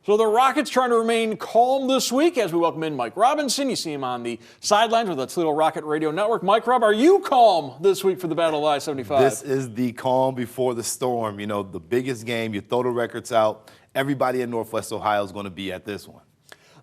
So the Rockets trying to remain calm this week as we welcome in Mike Robinson. You see him on the sidelines with the Toledo Rocket Radio Network. Mike Rob, are you calm this week for the Battle of I-75? This is the calm before the storm. You know, the biggest game, you throw the records out. Everybody in Northwest Ohio is going to be at this one.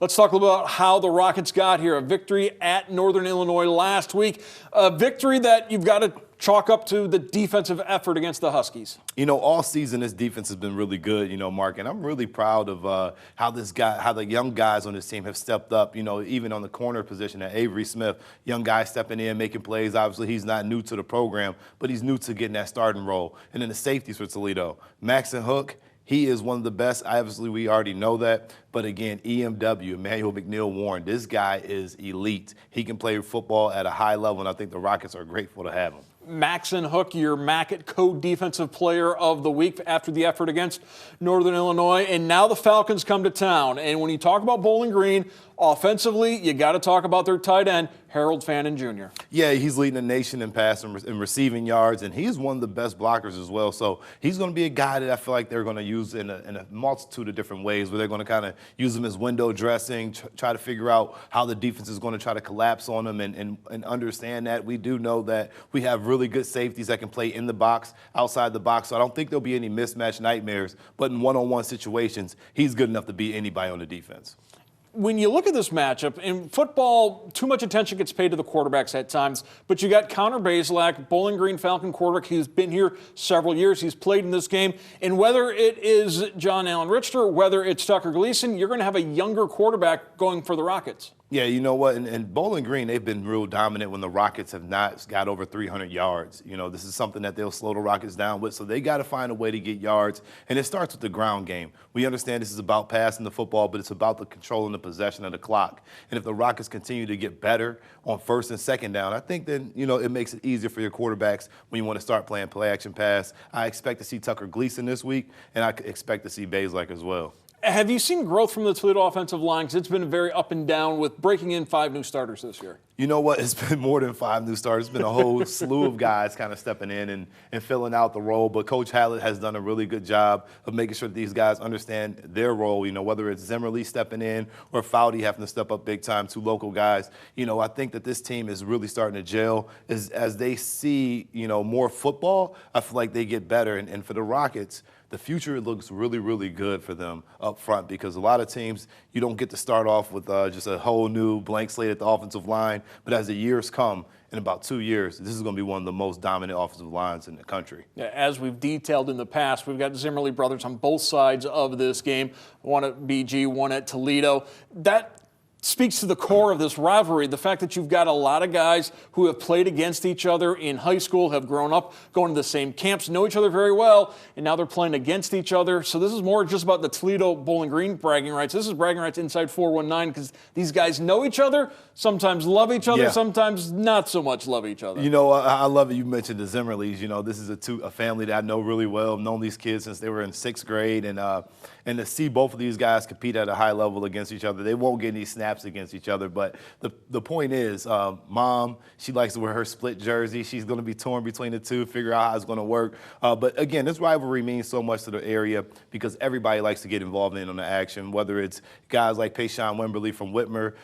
Let's talk a little about how the Rockets got here. A victory at Northern Illinois last week. A victory that you've got to chalk up to the defensive effort against the Huskies. You know, all season this defense has been really good, Mark, and I'm really proud of how the young guys on this team have stepped up, even on the corner position at Avery Smith, young guy stepping in, making plays. Obviously, he's not new to the program, but he's new to getting that starting role. And then the safeties for Toledo, Max and Hook. He is one of the best. Obviously, we already know that. But again, EMW, Emmanuel McNeil Warren, this guy is elite. He can play football at a high level, and I think the Rockets are grateful to have him. Maxon Hook, your Mackett co-defensive player of the week after the effort against Northern Illinois. And now the Falcons come to town. And when you talk about Bowling Green, offensively, you got to talk about their tight end, Harold Fannin Jr. Yeah, he's leading the nation in passing and receiving yards, and he's one of the best blockers as well. So he's going to be a guy that I feel like they're going to use in a multitude of different ways, where they're going to kind of use him as window dressing, try to figure out how the defense is going to try to collapse on him and understand that. We do know that we have really good safeties that can play in the box, outside the box, so I don't think there'll be any mismatch nightmares. But in one-on-one situations, he's good enough to beat anybody on the defense. When you look at this matchup, in football, too much attention gets paid to the quarterbacks at times, but you got Connor Bazelak, Bowling Green Falcon quarterback. He's been here several years. He's played in this game. And whether it is John Allen Richter, whether it's Tucker Gleason, you're going to have a younger quarterback going for the Rockets. Yeah, you know what? And Bowling Green, they've been real dominant when the Rockets have not got over 300 yards. This is something that they'll slow the Rockets down with. So they got to find a way to get yards. And it starts with the ground game. We understand this is about passing the football, but it's about the controlling the possession of the clock. And if the Rockets continue to get better on first and second down, I think then, it makes it easier for your quarterbacks when you want to start playing play action pass. I expect to see Tucker Gleason this week, and I expect to see Bazelak as well. Have you seen growth from the Toledo offensive line? Because it's been very up and down with breaking in 5 new starters this year. You know what? It's been more than 5 new starters. It's been a whole slew of guys kind of stepping in and filling out the role. But Coach Hallett has done a really good job of making sure that these guys understand their role, whether it's Zimmerly stepping in or Foudy having to step up big time, 2 local guys. I think that this team is really starting to gel. As they see, more football, I feel like they get better. And for the Rockets, the future looks really, really good for them up front, because a lot of teams, you don't get to start off with just a whole new blank slate at the offensive line. But as the years come, in about 2 years, this is going to be one of the most dominant offensive lines in the country. Yeah, as we've detailed in the past, we've got Zimmerly brothers on both sides of this game, one at BG, one at Toledo. That speaks to the core of this rivalry, the fact that you've got a lot of guys who have played against each other in high school, have grown up, going to the same camps, know each other very well, and now they're playing against each other. So this is more just about the Toledo Bowling Green bragging rights. This is bragging rights inside 419, because these guys know each other, sometimes love each other, sometimes not so much love each other. I love it. You mentioned the Zimmerlys. This is a family that I know really well. I've known these kids since they were in 6th grade, and to see both of these guys compete at a high level against each other, they won't get any snaps against each other. But the point is, Mom, she likes to wear her split jersey. She's going to be torn between the two, figure out how it's going to work. But again, this rivalry means so much to the area because everybody likes to get involved in on the action, whether it's guys like Payshawn Wimberly from Whitmer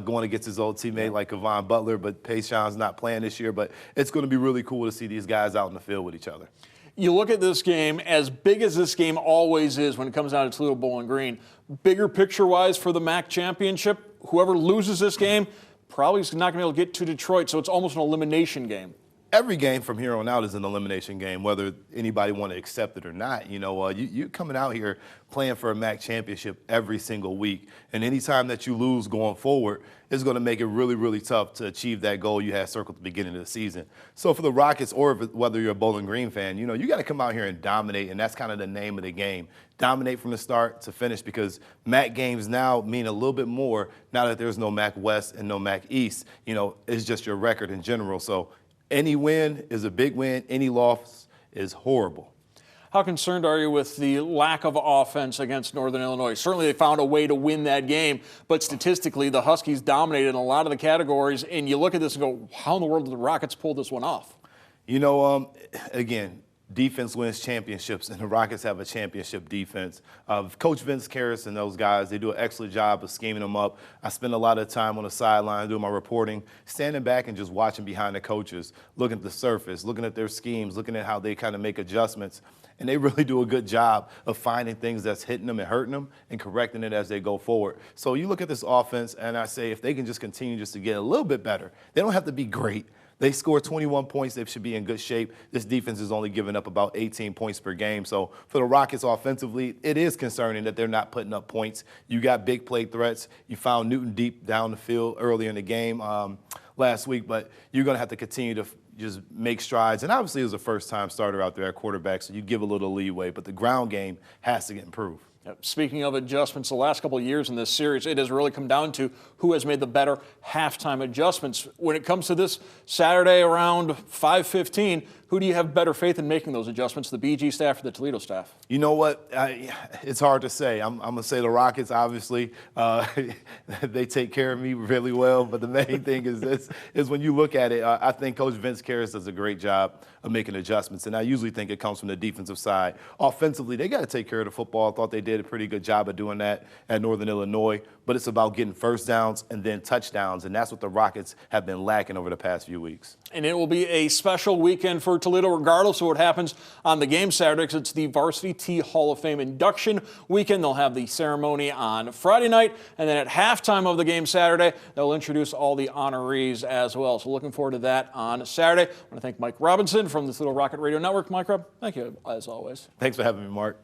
going against his old teammate like Kevon Butler, but Payshawn's not playing this year. But it's going to be really cool to see these guys out in the field with each other. You look at this game, as big as this game always is when it comes down to Toledo Bowling Green, bigger picture-wise for the MAC championship, whoever loses this game probably is not going to be able to get to Detroit, so it's almost an elimination game. Every game from here on out is an elimination game, whether anybody want to accept it or not. You're coming out here playing for a MAC championship every single week, and anytime that you lose going forward, it's going to make it really, really tough to achieve that goal you had circled at the beginning of the season. So for the Rockets, or whether you're a Bowling Green fan, you got to come out here and dominate, and that's kind of the name of the game. Dominate from the start to finish, because MAC games now mean a little bit more now that there's no MAC West and no MAC East. It's just your record in general. So any win is a big win. Any loss is horrible. How concerned are you with the lack of offense against Northern Illinois? Certainly they found a way to win that game, but statistically the Huskies dominated in a lot of the categories, and you look at this and go, how in the world did the Rockets pull this one off? Again, defense wins championships, and the Rockets have a championship defense. Coach Vince Karras and those guys, they do an excellent job of scheming them up. I spend a lot of time on the sideline doing my reporting, standing back and just watching behind the coaches, looking at the surface, looking at their schemes, looking at how they kind of make adjustments. And they really do a good job of finding things that's hitting them and hurting them and correcting it as they go forward. So you look at this offense, and I say if they can just continue just to get a little bit better, they don't have to be great. They score 21 points. They should be in good shape. This defense is only giving up about 18 points per game. So for the Rockets offensively, it is concerning that they're not putting up points. You got big play threats. You found Newton deep down the field earlier in the game last week, but you're going to have to continue to just make strides. And obviously, it was a first-time starter out there at quarterback, so you give a little leeway. But the ground game has to get improved. Speaking of adjustments, the last couple of years in this series, it has really come down to who has made the better halftime adjustments. When it comes to this Saturday around 5:15, who do you have better faith in making those adjustments, the BG staff or the Toledo staff? You know what? It's hard to say. I'm going to say the Rockets, obviously. They take care of me really well. But the main thing is when you look at it, I think Coach Vince Karras does a great job of making adjustments. And I usually think it comes from the defensive side. Offensively, they got to take care of the football. I thought they did a pretty good job of doing that at Northern Illinois. But it's about getting first downs and then touchdowns. And that's what the Rockets have been lacking over the past few weeks. And it will be a special weekend for Toledo regardless of what happens on the game Saturday, because it's the Varsity T Hall of Fame induction weekend. They'll have the ceremony on Friday night, and then at halftime of the game Saturday, they'll introduce all the honorees as well. So looking forward to that on Saturday. I want to thank Mike Robinson from the Toledo Rocket Radio Network. Mike Rob, thank you as always. Thanks for having me, Mark.